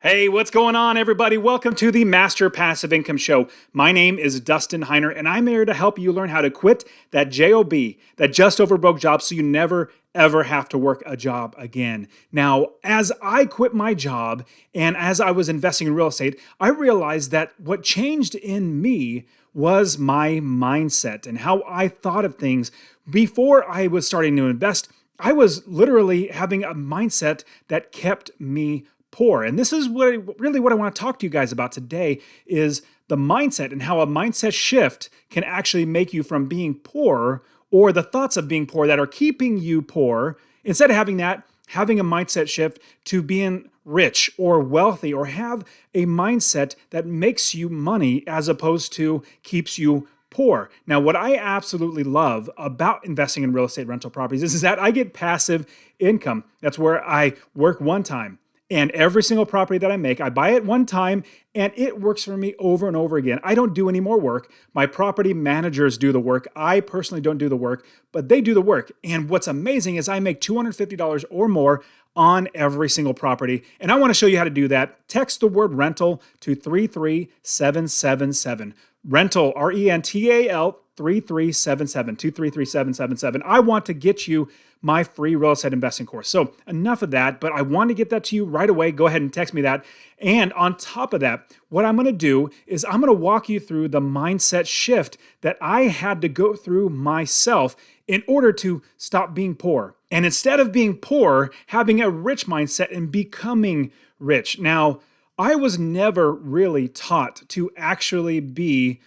Hey, what's going on, everybody? Welcome to the Master Passive Income Show. My name is Dustin Heiner, and I'm here to help you learn how to quit that JOB, that just over broke job, so you never ever have to work a job again. Now, as I quit my job and as I was investing in real estate, I realized that what changed in me was my mindset and how I thought of things before I was starting to invest. I was literally having a mindset that kept me poor. And this is what I want to talk to you guys about today is the mindset and how a mindset shift can actually make you from being poor or the thoughts of being poor that are keeping you poor, instead of having that, having a mindset shift to being rich or wealthy or have a mindset that makes you money as opposed to keeps you poor. Now, what I absolutely love about investing in real estate rental properties is that I get passive income. That's where I work one time. And every single property that I make, I buy it one time and it works for me over and over again. I don't do any more work. My property managers do the work. I personally don't do the work, but they do the work. And what's amazing is I make $250 or more on every single property. And I want to show you how to do that. Text the word rental to 33777. Rental, R-E-N-T-A-L, 3377, 2337777. I want to get you my free real estate investing course. So enough of that, but I want to get that to you right away. Go ahead and text me that. And on top of that, what I'm going to do is I'm going to walk you through the mindset shift that I had to go through myself in order to stop being poor. And instead of being poor, having a rich mindset and becoming rich. Now, I was never really taught to actually be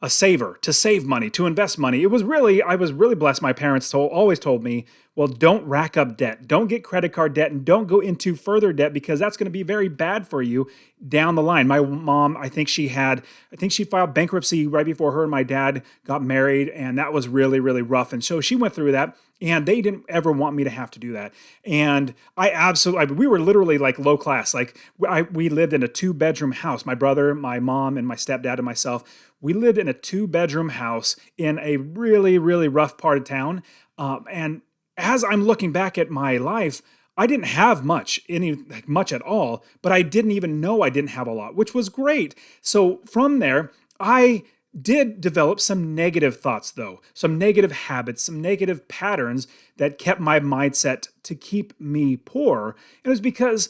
a saver, to save money, to invest money. I was really blessed. My parents always told me, well, don't rack up debt. Don't get credit card debt and don't go into further debt because that's going to be very bad for you down the line. My mom, I think she filed bankruptcy right before her and my dad got married, and that was really, really rough. And so she went through that, and they didn't ever want me to have to do that. And we were literally like low class. Like we lived in a 2-bedroom house. My brother, my mom, and my stepdad and myself, we lived in a 2-bedroom house in a really, really rough part of town. And as I'm looking back at my life, I didn't have much at all, but I didn't even know I didn't have a lot, which was great. So from there, I did develop some negative thoughts though, some negative habits, some negative patterns that kept my mindset to keep me poor. And it was because,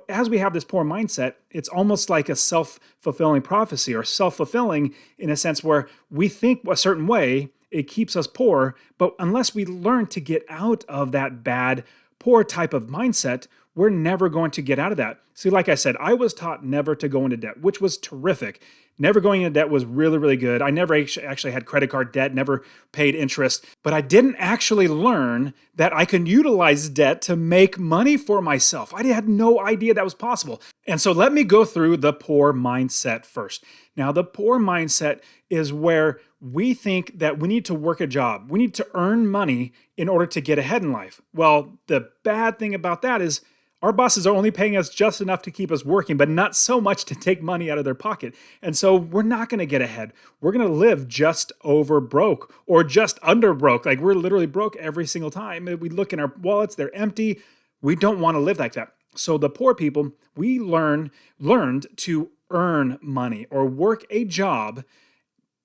as we have this poor mindset, it's almost like a self-fulfilling prophecy or self-fulfilling in a sense where we think a certain way, it keeps us poor, but unless we learn to get out of that bad, poor type of mindset, we're never going to get out of that. See, like I said, I was taught never to go into debt, which was terrific. Never going into debt was really, really good. I never actually had credit card debt, never paid interest, but I didn't actually learn that I can utilize debt to make money for myself. I had no idea that was possible. And so let me go through the poor mindset first. Now, the poor mindset is where we think that we need to work a job. We need to earn money in order to get ahead in life. Well, the bad thing about that is our bosses are only paying us just enough to keep us working, but not so much to take money out of their pocket. And so we're not going to get ahead. We're going to live just over broke or just under broke. Like we're literally broke every single time. We look in our wallets, they're empty. We don't want to live like that. So the poor people, we learned to earn money or work a job,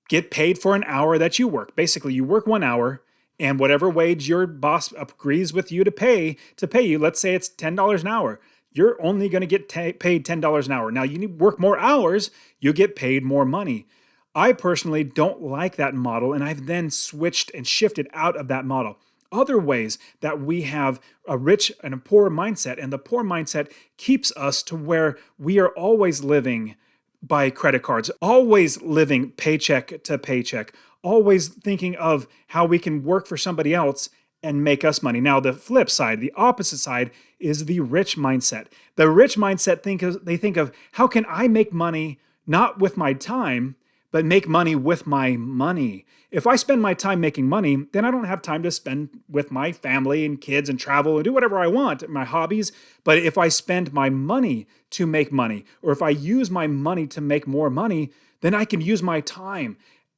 get paid for an hour that you work. Basically, you work 1 hour, and whatever wage your boss agrees with you to pay you, let's say it's $10 an hour, you're only going to get paid $10 an hour. Now, you need to work more hours, you get paid more money. I personally don't like that model, and I've then switched and shifted out of that model. Other ways that we have a rich and a poor mindset, and the poor mindset keeps us to where we are always living by credit cards, always living paycheck to paycheck, always thinking of how we can work for somebody else and make us money. Now, the flip side, the opposite side, is the rich mindset. The rich mindset they think of how can I make money not with my time, but make money with my money. If I spend my time making money, then I don't have time to spend with my family and kids and travel and do whatever I want, my hobbies. But if I spend my money to make money, or if I use my money to make more money, then I can use my time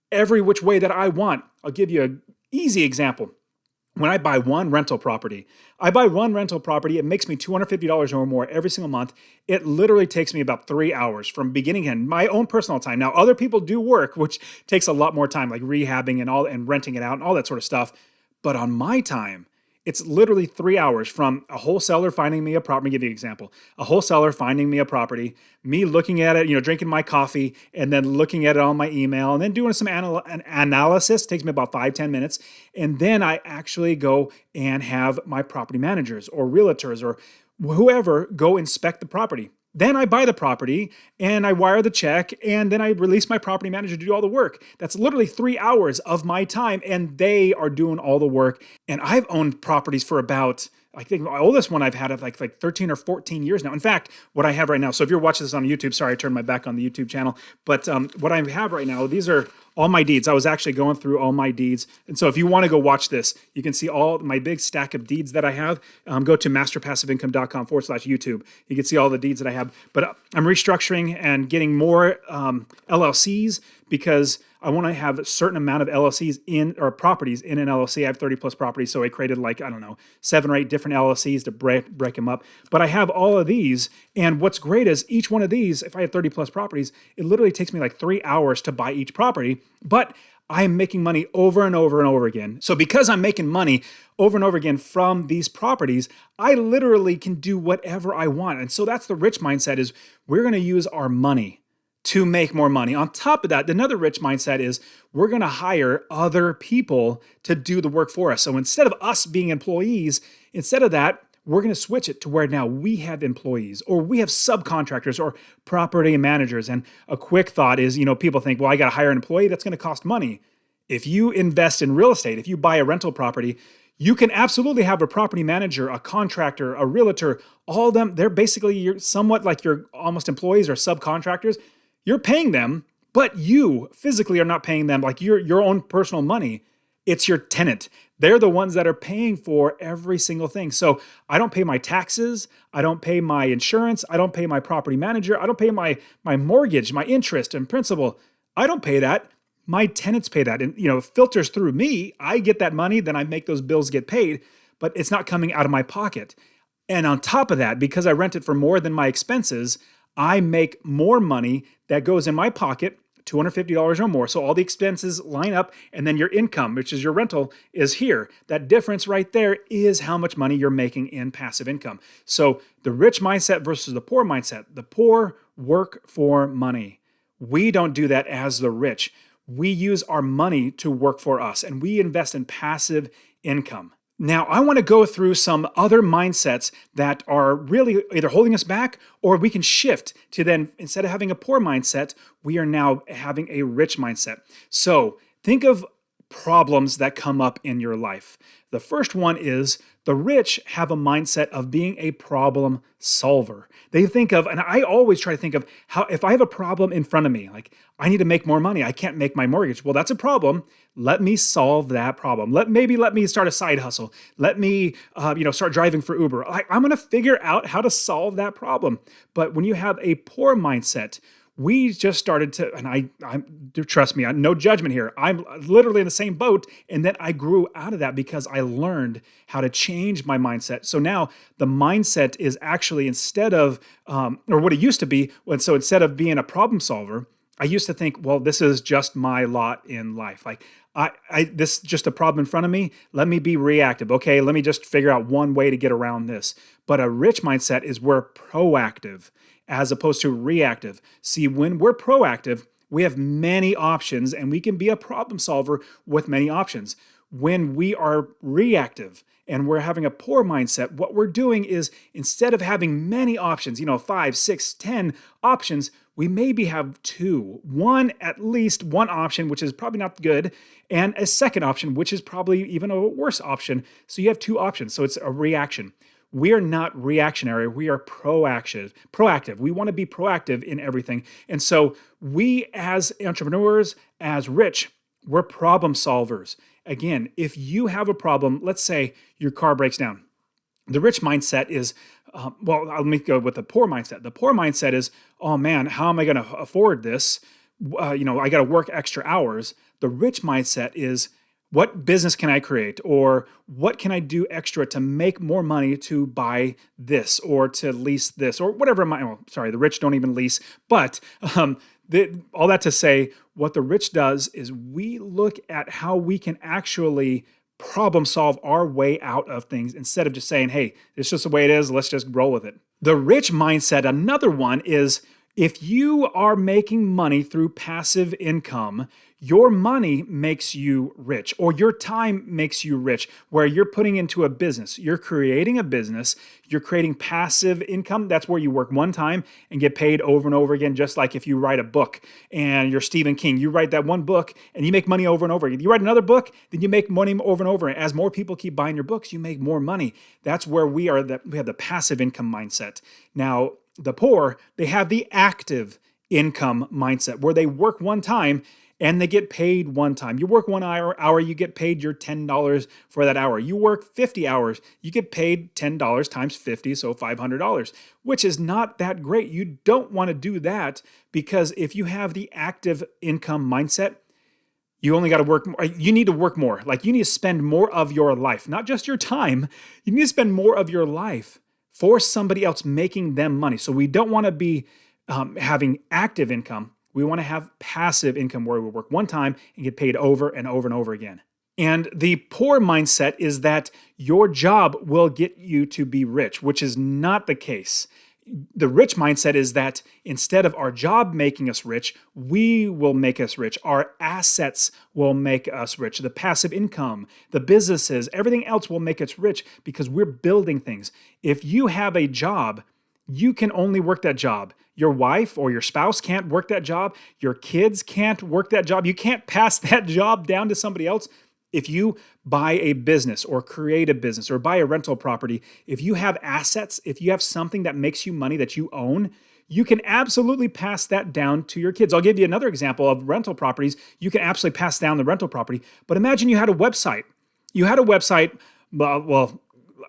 every which way that I want. I'll give you an easy example. when I buy one rental property, it makes me $250 or more every single month. It literally takes me about 3 hours from beginning to end, my own personal time. Now, other people do work, which takes a lot more time, like rehabbing and renting it out and all that sort of stuff. But on my time, it's literally 3 hours from a wholesaler finding me a property. Let me give you an example. A wholesaler finding me a property, me looking at it, drinking my coffee, and then looking at it on my email, and then doing some analysis. It takes me about 5-10 minutes. And then I actually go and have my property managers or realtors or whoever go inspect the property. Then I buy the property and I wire the check, and then I release my property manager to do all the work. That's literally 3 hours of my time, and they are doing all the work. And I've owned properties for about, I think my oldest one I've had of like 13 or 14 years now. In fact, what I have right now, so if you're watching this on YouTube, sorry, I turned my back on the YouTube channel, but what I have right now, these are all my deeds. I was actually going through all my deeds. And so if you want to go watch this, you can see all my big stack of deeds that I have. Go to masterpassiveincome.com/YouTube. You can see all the deeds that I have. But I'm restructuring and getting more LLCs because I want to have a certain amount of LLCs or properties in an LLC. I have 30 plus properties, so I created 7 or 8 different LLCs to break them up. But I have all of these, and what's great is each one of these, if I have 30 plus properties, it literally takes me 3 hours to buy each property, but I'm making money over and over and over again. So because I'm making money over and over again from these properties, I literally can do whatever I want. And so that's the rich mindset, is we're going to use our money to make more money. On top of that, another rich mindset is we're going to hire other people to do the work for us. So instead of us being employees, instead of that, we're going to switch it to where now we have employees, or we have subcontractors or property managers. And a quick thought is, people think, well, I got to hire an employee. That's going to cost money. If you invest in real estate, if you buy a rental property, you can absolutely have a property manager, a contractor, a realtor, all of them. They're basically somewhat like your almost employees or subcontractors. You're paying them, but you physically are not paying them like your own personal money. It's your tenant. They're the ones that are paying for every single thing. So I don't pay my taxes. I don't pay my insurance. I don't pay my property manager. I don't pay my mortgage, my interest and principal. I don't pay that. My tenants pay that. And, it filters through me. I get that money. Then I make those bills get paid, but it's not coming out of my pocket. And on top of that, because I rent it for more than my expenses, I make more money that goes in my pocket, $250 or more. So all the expenses line up, and then your income, which is your rental, is here. That difference right there is how much money you're making in passive income. So the rich mindset versus the poor mindset. The poor work for money. We don't do that as the rich. We use our money to work for us, and we invest in passive income. Now, I want to go through some other mindsets that are really either holding us back, or we can shift to then, instead of having a poor mindset, we are now having a rich mindset. So think of problems that come up in your life. The first one is the rich have a mindset of being a problem solver. They think of, and I always try to think of how, if I have a problem in front of me, like I need to make more money, I can't make my mortgage. Well, that's a problem. Let me solve that problem. Let me start a side hustle. Let me, start driving for Uber. I'm going to figure out how to solve that problem. But when you have a poor mindset, we just started to, and I trust me, no judgment here. I'm literally in the same boat. And then I grew out of that because I learned how to change my mindset. So now the mindset is actually, instead of, or what it used to be, so instead of being a problem solver, I used to think, well, this is just my lot in life. Like this is just a problem in front of me. Let me be reactive. Okay, let me just figure out one way to get around this. But a rich mindset is we're proactive as opposed to reactive. See, when we're proactive, we have many options, and we can be a problem solver with many options. When we are reactive and we're having a poor mindset, what we're doing is, instead of having many options, 5, 6, 10 options, we maybe have 2. At least one option, which is probably not good, and a second option, which is probably even a worse option. So you have 2 options. So it's a reaction. We are not reactionary. We are proactive. We want to be proactive in everything. And so we, as entrepreneurs, as rich, we're problem solvers. Again, if you have a problem, let's say your car breaks down. The rich mindset is, let me go with the poor mindset. The poor mindset is, oh man, how am I going to afford this? I got to work extra hours. The rich mindset is, What business can I create? Or what can I do extra to make more money to buy this or to lease this or whatever? The rich don't even lease. But all that to say, what the rich does is we look at how we can actually problem solve our way out of things instead of just saying, hey, it's just the way it is. Let's just roll with it. The rich mindset, another one is if you are making money through passive income, your money makes you rich, or your time makes you rich, where you're putting into a business. You're creating a business, you're creating passive income. That's where you work one time and get paid over and over again, just like if you write a book and you're Stephen King. You write that one book and you make money over and over again. You write another book, then you make money over and over. And as more people keep buying your books, you make more money. That's where we are. We have the passive income mindset. Now, the poor, they have the active income mindset where they work one time and they get paid one time. You work 1 hour, you get paid your $10 for that hour. You work 50 hours, you get paid $10 times 50, so $500, which is not that great. You don't want to do that because if you have the active income mindset, you only got to work more. You need to work more. Like you need to spend more of your life, not just your time. You need to spend more of your life for somebody else, making them money. So we don't want to be having active income. We want to have passive income where we work one time and get paid over and over and over again. And the poor mindset is that your job will get you to be rich, which is not the case. The rich mindset is that instead of our job making us rich, we will make us rich. Our assets will make us rich. The passive income, the businesses, everything else will make us rich because we're building things. If you have a job, you can only work that job. Your wife or your spouse can't work that job. Your kids can't work that job. You can't pass that job down to somebody else. If you buy a business or create a business or buy a rental property, if you have assets, if you have something that makes you money that you own, you can absolutely pass that down to your kids. I'll give you another example of rental properties. You can absolutely pass down the rental property. But imagine you had a website. You had a website, well,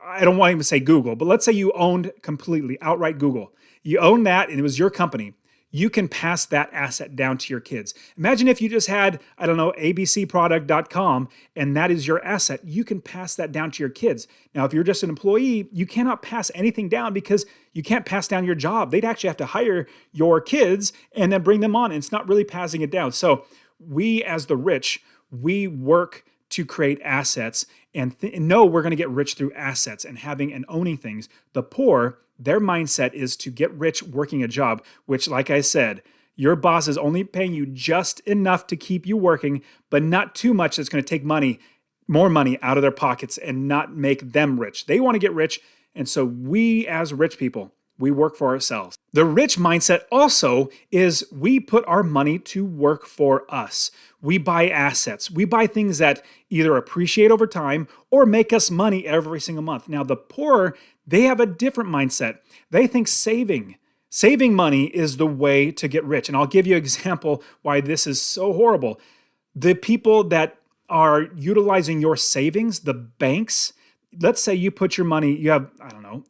I don't want to even say Google, but let's say you owned completely outright Google. You own that and it was your company. You can pass that asset down to your kids. Imagine if you just had, abcproduct.com and that is your asset. You can pass that down to your kids. Now, if you're just an employee, you cannot pass anything down because you can't pass down your job. They'd actually have to hire your kids and then bring them on. And it's not really passing it down. So we as the rich, we work to create assets and know we're going to get rich through assets and having and owning things. The poor, their mindset is to get rich working a job, which, like I said, your boss is only paying you just enough to keep you working, but not too much that's going to take more money out of their pockets and not make them rich. They want to get rich. And so we as rich people, we work for ourselves. The rich mindset also is we put our money to work for us. We buy assets. We buy things that either appreciate over time or make us money every single month. Now, the poor, they have a different mindset. They think saving money is the way to get rich. And I'll give you an example why this is so horrible. The people that are utilizing your savings, the banks, let's say you put your money, you have,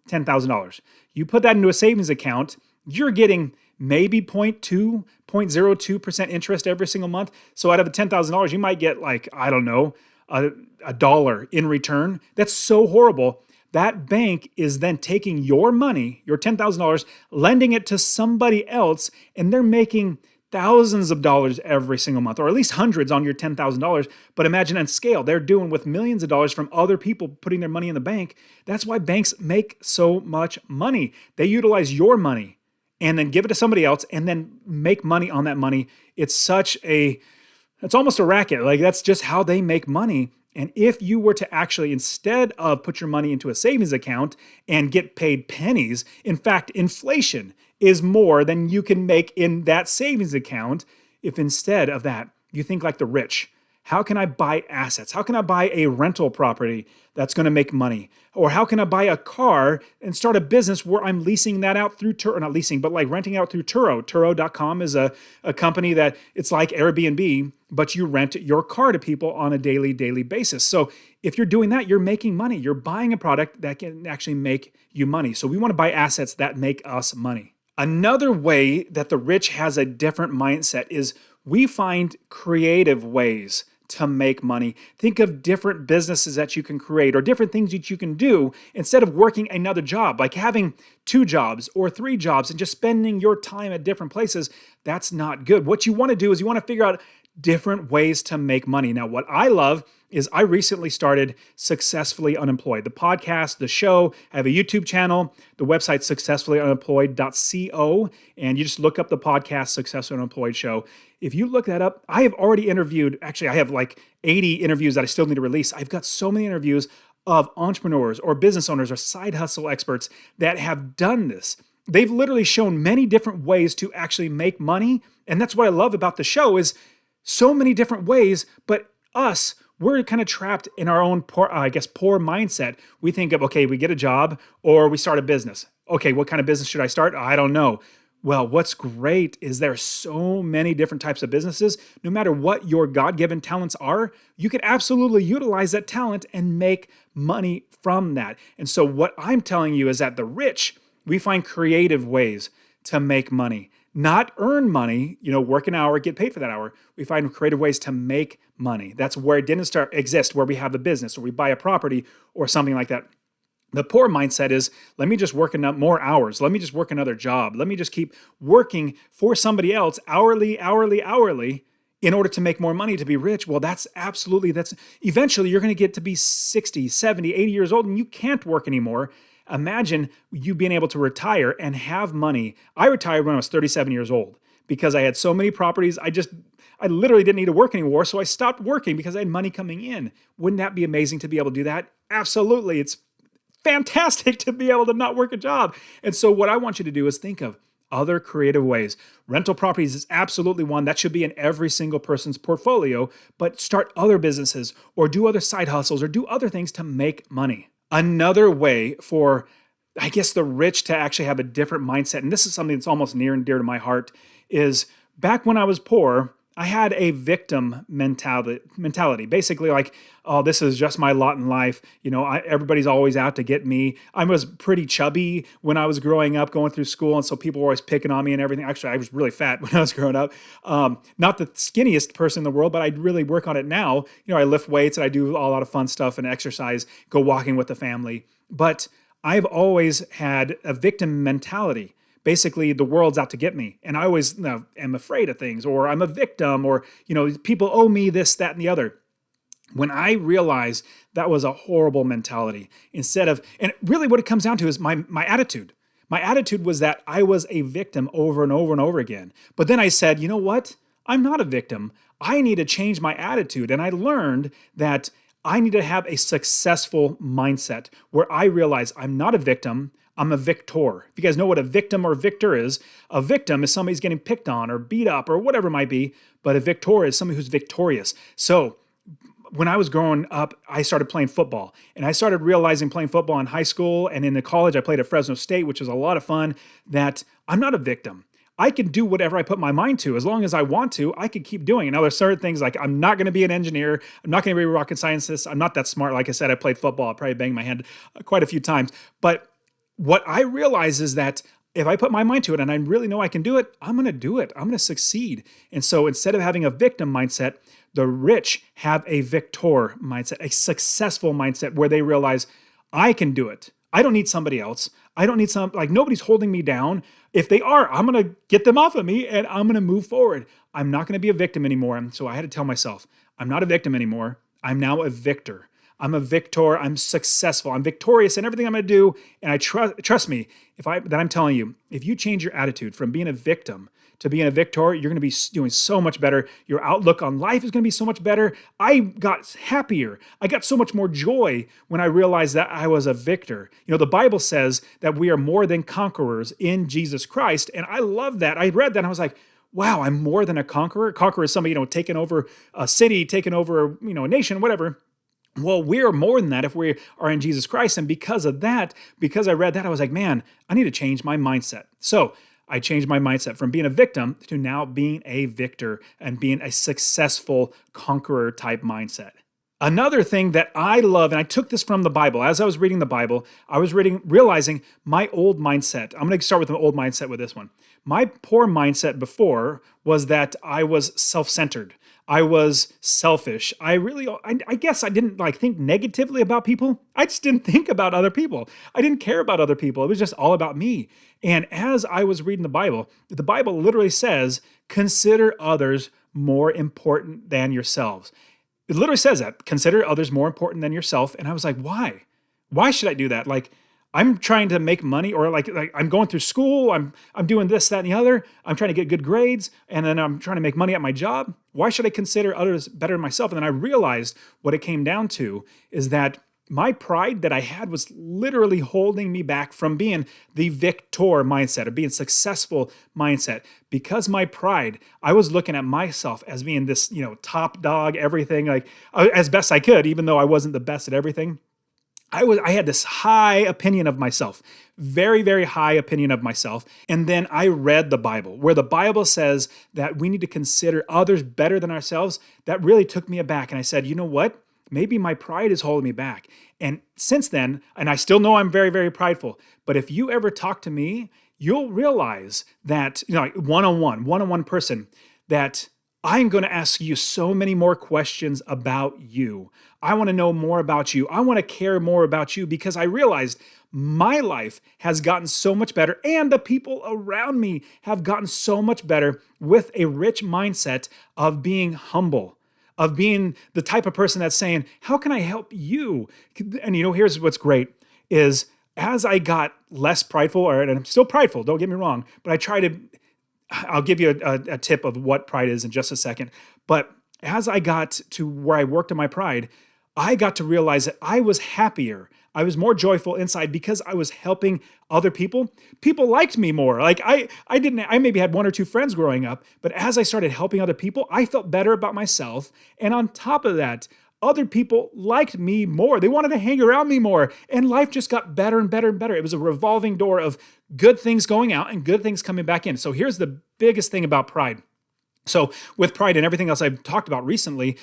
$10,000. You put that into a savings account, you're getting maybe 0.02% interest every single month. So out of the $10,000, you might get a dollar in return. That's so horrible. That bank is then taking your money, your $10,000, lending it to somebody else, and they're making thousands of dollars every single month, or at least hundreds on your $10,000. But imagine on scale, they're doing with millions of dollars from other people putting their money in the bank. That's why banks make so much money. They utilize your money and then give it to somebody else and then make money on that money. It's almost a racket. Like that's just how they make money. And if you were to actually, instead of put your money into a savings account and get paid pennies, in fact, inflation is more than you can make in that savings account. If instead of that, you think like the rich, how can I buy assets? How can I buy a rental property that's going to make money? Or how can I buy a car and start a business where I'm leasing that out through Turo, not leasing, but like renting out through Turo. Turo.com is a company that it's like Airbnb, but you rent your car to people on a daily basis. So if you're doing that, you're making money. You're buying a product that can actually make you money. So we want to buy assets that make us money. Another way that the rich has a different mindset is we find creative ways to make money. Think of different businesses that you can create or different things that you can do instead of working another job, like having 2 jobs or 3 jobs and just spending your time at different places. That's not good. What you want to do is you want to figure out different ways to make money. Now, what I love is I recently started Successfully Unemployed, the podcast, the show. I have a YouTube channel. The website successfullyunemployed.co, and you just look up the podcast Successfully Unemployed show. If you look that up, I have already interviewed, actually I have like 80 interviews that I still need to release. I've got so many interviews of entrepreneurs or business owners or side hustle experts that have done this. They've literally shown many different ways to actually make money, and that's what I love about the show is so many different ways, but we're kind of trapped in our own poor mindset. We think of, okay, we get a job or we start a business. Okay, what kind of business should I start? I don't know. Well, what's great is there's so many different types of businesses. No matter what your God-given talents are, you can absolutely utilize that talent and make money from that. And so what I'm telling you is that the rich, we find creative ways to make money. Not earn money, work an hour, get paid for that hour. We find creative ways to make money. That's where it didn't exist, where we have a business or we buy a property or something like that. The poor mindset is, let me just work more hours. Let me just work another job. Let me just keep working for somebody else hourly, in order to make more money to be rich. Well, eventually you're going to get to be 60, 70, 80 years old and you can't work anymore. Imagine you being able to retire and have money. I retired when I was 37 years old because I had so many properties. I literally didn't need to work anymore. So I stopped working because I had money coming in. Wouldn't that be amazing to be able to do that? Absolutely. It's fantastic to be able to not work a job. And so what I want you to do is think of other creative ways. Rental properties is absolutely one that should be in every single person's portfolio, but start other businesses or do other side hustles or do other things to make money. Another way for, the rich to actually have a different mindset, and this is something that's almost near and dear to my heart, is back when I was poor, I had a victim mentality. Basically like, oh, this is just my lot in life. Everybody's always out to get me. I was pretty chubby when I was growing up, going through school, and so people were always picking on me and everything. Actually, I was really fat when I was growing up. Not the skinniest person in the world, but I'd really work on it now. I lift weights and I do a lot of fun stuff and exercise, go walking with the family. But I've always had a victim mentality. Basically, the world's out to get me. And I always am afraid of things, or I'm a victim, or, people owe me this, that, and the other. When I realized that was a horrible mentality, and really what it comes down to is my attitude. My attitude was that I was a victim over and over and over again. But then I said, you know what? I'm not a victim. I need to change my attitude. And I learned that I need to have a successful mindset where I realize I'm not a victim. I'm a victor. If you guys know what a victim or victor is, a victim is somebody who's getting picked on or beat up or whatever it might be, but a victor is somebody who's victorious. So when I was growing up, I started playing football, and I started realizing playing football in high school and in the college, I played at Fresno State, which was a lot of fun, that I'm not a victim. I can do whatever I put my mind to. As long as I want to, I can keep doing it. Now, there's certain things like I'm not going to be an engineer. I'm not going to be a rocket scientist. I'm not that smart. Like I said, I played football. I probably banged my head quite a few times. But what I realize is that if I put my mind to it and I really know I can do it, I'm going to do it. I'm going to succeed. And so instead of having a victim mindset, the rich have a victor mindset, a successful mindset where they realize I can do it. I don't need somebody else. I don't need nobody's holding me down. If they are, I'm going to get them off of me and I'm going to move forward. I'm not going to be a victim anymore. And so I had to tell myself, I'm not a victim anymore. I'm now a victor. I'm a victor. I'm successful. I'm victorious in everything I'm going to do. And I trust me, I'm telling you, if you change your attitude from being a victim to being a victor, you're going to be doing so much better. Your outlook on life is going to be so much better. I got happier. I got so much more joy when I realized that I was a victor. The Bible says that we are more than conquerors in Jesus Christ. And I love that. I read that and I was like, wow, I'm more than a conqueror. Conqueror is somebody, taking over a city, taking over, a nation, whatever. Well, we're more than that if we are in Jesus Christ. And because of that, because I read that, I was like, man, I need to change my mindset. So I changed my mindset from being a victim to now being a victor and being a successful conqueror type mindset. Another thing that I love, and I took this from the Bible. As I was reading the Bible, I was realizing my old mindset. I'm going to start with an old mindset with this one. My poor mindset before was that I was self-centered. I was selfish. I guess I didn't like think negatively about people. I just didn't think about other people. I didn't care about other people. It was just all about me. And as I was reading the Bible literally says, consider others more important than yourselves. It literally says that, consider others more important than yourself. And I was like, why? Why should I do that? Like, I'm trying to make money, or like I'm going through school, I'm doing this, that, and the other. I'm trying to get good grades, and then I'm trying to make money at my job. Why should I consider others better than myself? And then I realized what it came down to is that my pride that I had was literally holding me back from being the victor mindset, or being successful mindset. Because my pride, I was looking at myself as being this, top dog, everything, like as best I could, even though I wasn't the best at everything. I had this high opinion of myself, very, very high opinion of myself. And then I read the Bible, where the Bible says that we need to consider others better than ourselves. That really took me aback. And I said, you know what? Maybe my pride is holding me back. And since then, and I still know I'm very, very prideful, but if you ever talk to me, you'll realize that, like one-on-one person, that I'm going to ask you so many more questions about you. I want to know more about you. I want to care more about you, because I realized my life has gotten so much better, and the people around me have gotten so much better with a rich mindset of being humble, of being the type of person that's saying, how can I help you? And here's what's great is, as I got less prideful, and I'm still prideful, don't get me wrong, but I'll give you a tip of what pride is in just a second. But as I got to where I worked on my pride, I got to realize that I was happier. I was more joyful inside because I was helping other people. People liked me more. Like I maybe had one or two friends growing up, but as I started helping other people, I felt better about myself. And on top of that, other people liked me more. They wanted to hang around me more. And life just got better and better and better. It was a revolving door of good things going out and good things coming back in. So here's the biggest thing about pride. So with pride and everything else I've talked about recently,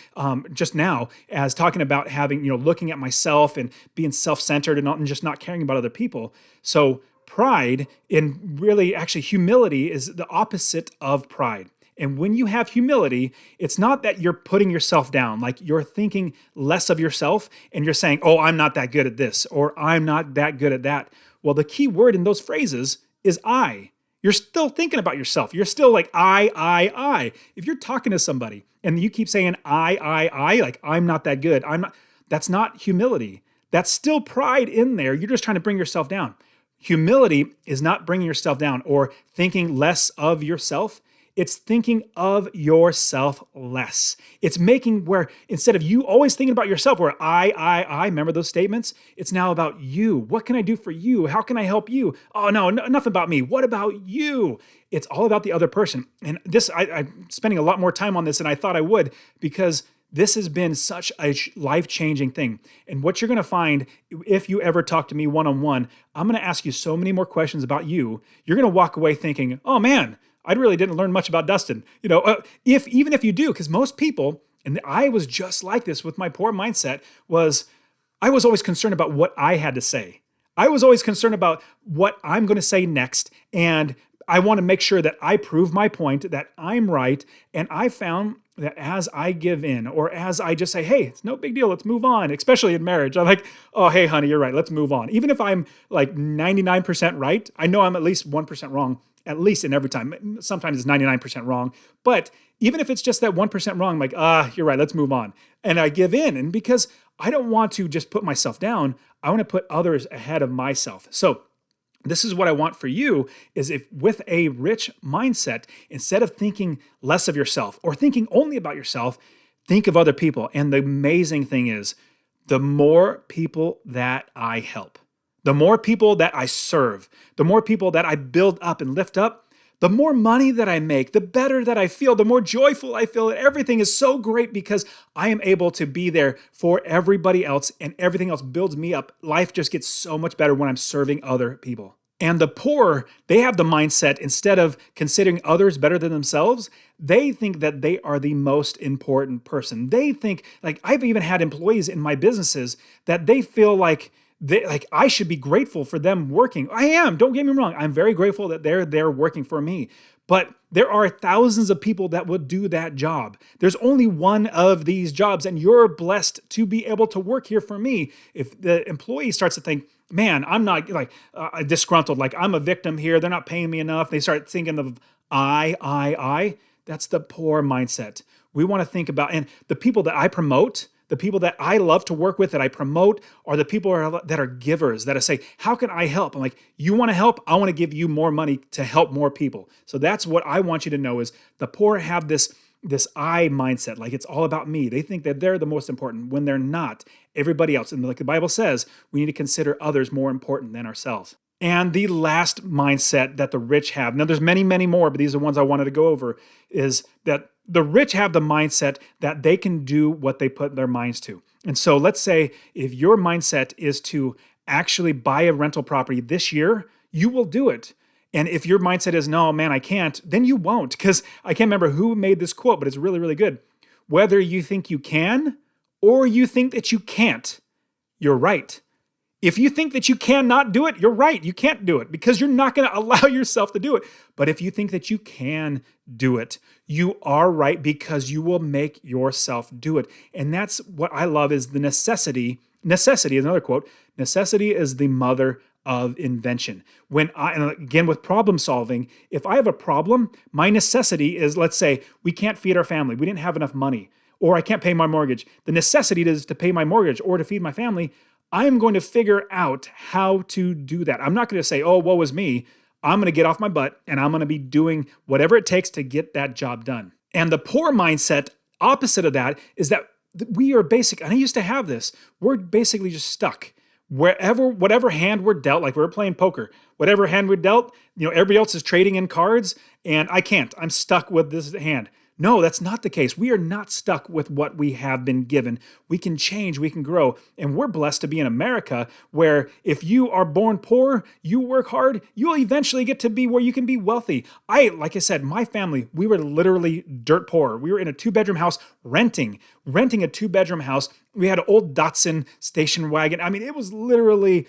just now, as talking about having, looking at myself and being self-centered and just not caring about other people. So pride, and really actually humility, is the opposite of pride. And when you have humility, it's not that you're putting yourself down, like you're thinking less of yourself and you're saying, oh, I'm not that good at this, or I'm not that good at that. Well, the key word in those phrases is I. You're still thinking about yourself. You're still like, I. If you're talking to somebody and you keep saying, I, like I'm not that good, that's not humility. That's still pride in there. You're just trying to bring yourself down. Humility is not bringing yourself down or thinking less of yourself. It's thinking of yourself less. It's making where instead of you always thinking about yourself, where I, remember those statements? It's now about you. What can I do for you? How can I help you? Oh, no, nothing about me. What about you? It's all about the other person. And this, I'm spending a lot more time on this than I thought I would, because this has been such a life-changing thing. And what you're going to find, if you ever talk to me one-on-one, I'm going to ask you so many more questions about you. You're going to walk away thinking, oh man, I really didn't learn much about Dustin. Even if you do, because most people, and I was just like this with my poor mindset, I was always concerned about what I had to say. I was always concerned about what I'm going to say next, and I want to make sure that I prove my point, that I'm right. And I found that as I give in, or as I just say, hey, it's no big deal, let's move on, especially in marriage. I'm like, oh, hey, honey, you're right, let's move on. Even if I'm like 99% right, I know I'm at least 1% wrong, at least in every time. Sometimes it's 99% wrong. But even if it's just that 1% wrong, I'm like, you're right, let's move on. And I give in. And because I don't want to just put myself down, I want to put others ahead of myself. So this is what I want for you, is if with a rich mindset, instead of thinking less of yourself or thinking only about yourself, think of other people. And the amazing thing is, the more people that I help, the more people that I serve, the more people that I build up and lift up, the more money that I make, the better that I feel, the more joyful I feel. And everything is so great because I am able to be there for everybody else, and everything else builds me up. Life just gets so much better when I'm serving other people. And the poor, they have the mindset, instead of considering others better than themselves, they think that they are the most important person. They think, like, I've even had employees in my businesses that they feel like Like, I should be grateful for them working. I am, don't get me wrong. I'm very grateful that they're there working for me. But there are thousands of people that will do that job. There's only one of these jobs, and you're blessed to be able to work here for me. If the employee starts to think, man, I'm not like disgruntled, like I'm a victim here, they're not paying me enough. They start thinking of I. That's the poor mindset. We want to think about, and the people that I promote, the people that I love to work with, that I promote, are the people that are givers, that I say, how can I help? I'm like, you want to help? I want to give you more money to help more people. So that's what I want you to know is the poor have this I mindset, like it's all about me. They think that they're the most important when they're not. Everybody else, and like the Bible says, we need to consider others more important than ourselves. And the last mindset that the rich have, now there's many, many more, but these are the ones I wanted to go over, is that the rich have the mindset that they can do what they put their minds to. And so let's say if your mindset is to actually buy a rental property this year, you will do it. And if your mindset is, no, man, I can't, then you won't. Because I can't remember who made this quote, but it's really, really good. Whether you think you can or you think that you can't, you're right. If you think that you cannot do it, you're right. You can't do it because you're not going to allow yourself to do it. But if you think that you can do it, you are right because you will make yourself do it. And that's what I love is the necessity. Necessity is another quote. Necessity is the mother of invention. And again, with problem solving, if I have a problem, my necessity is, let's say, we can't feed our family. We didn't have enough money, or I can't pay my mortgage. The necessity is to pay my mortgage or to feed my family. I am going to figure out how to do that. I'm not going to say, oh, woe is me. I'm going to get off my butt and I'm going to be doing whatever it takes to get that job done. And the poor mindset, opposite of that, is that we are basic. And I used to have this. We're basically just stuck. Whatever hand we're dealt, like we're playing poker, whatever hand we're dealt, everybody else is trading in cards and I can't. I'm stuck with this hand. No, that's not the case. We are not stuck with what we have been given. We can change, we can grow. And we're blessed to be in America where if you are born poor, you work hard, you'll eventually get to be where you can be wealthy. Like I said, my family, we were literally dirt poor. We were in a 2-bedroom house renting a 2-bedroom house. We had an old Dustin station wagon. I mean, it was literally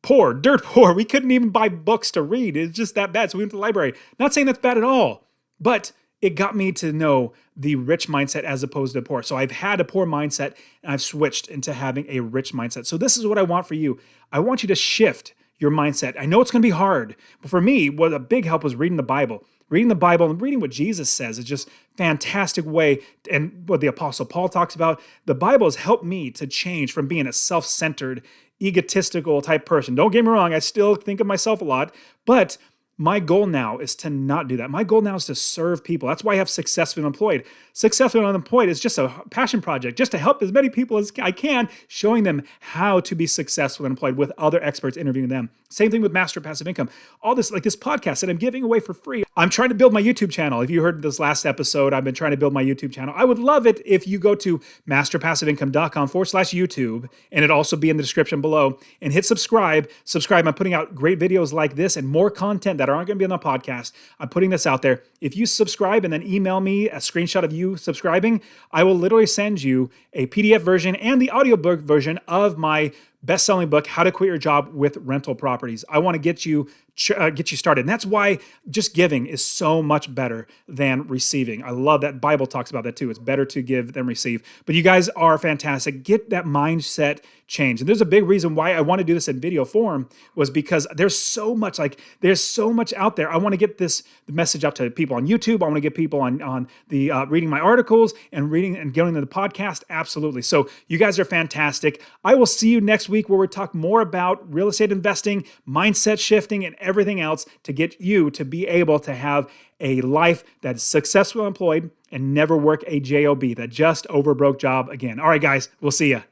poor, dirt poor. We couldn't even buy books to read. It's just that bad. So we went to the library. Not saying that's bad at all, but it got me to know the rich mindset as opposed to poor. So I've had a poor mindset and I've switched into having a rich mindset. So this is what I want for you. I want you to shift your mindset. I know it's going to be hard, but for me, what a big help was reading the Bible. Reading the Bible and reading what Jesus says is just a fantastic way. And what the Apostle Paul talks about, the Bible has helped me to change from being a self-centered, egotistical type person. Don't get me wrong, I still think of myself a lot, but my goal now is to not do that. My goal now is to serve people. That's why I have Successfully Unemployed. Successfully Unemployed is just a passion project, just to help as many people as I can, showing them how to be successfully employed with other experts, interviewing them. Same thing with Master Passive Income. All this, like this podcast that I'm giving away for free. I'm trying to build my YouTube channel. If you heard this last episode, I've been trying to build my YouTube channel. I would love it if you go to masterpassiveincome.com/YouTube, and it'll also be in the description below, and hit subscribe. Subscribe. I'm putting out great videos like this and more content that aren't going to be on the podcast. I'm putting this out there. If you subscribe and then email me a screenshot of you subscribing, I will literally send you a PDF version and the audiobook version of my best-selling book, How to Quit Your Job with Rental Properties. I want to get you started. And that's why just giving is so much better than receiving. I love that. Bible talks about that too. It's better to give than receive. But you guys are fantastic. Get that mindset change. And there's a big reason why I want to do this in video form was because there's so much out there. I want to get this message out to people on YouTube. I want to get people on the reading my articles and reading and going to the podcast. Absolutely. So you guys are fantastic. I will see you next week where we talk more about real estate investing, mindset shifting, and everything else to get you to be able to have a life that's successfully employed and never work a job, that just overbroke job again. All right, guys, we'll see ya.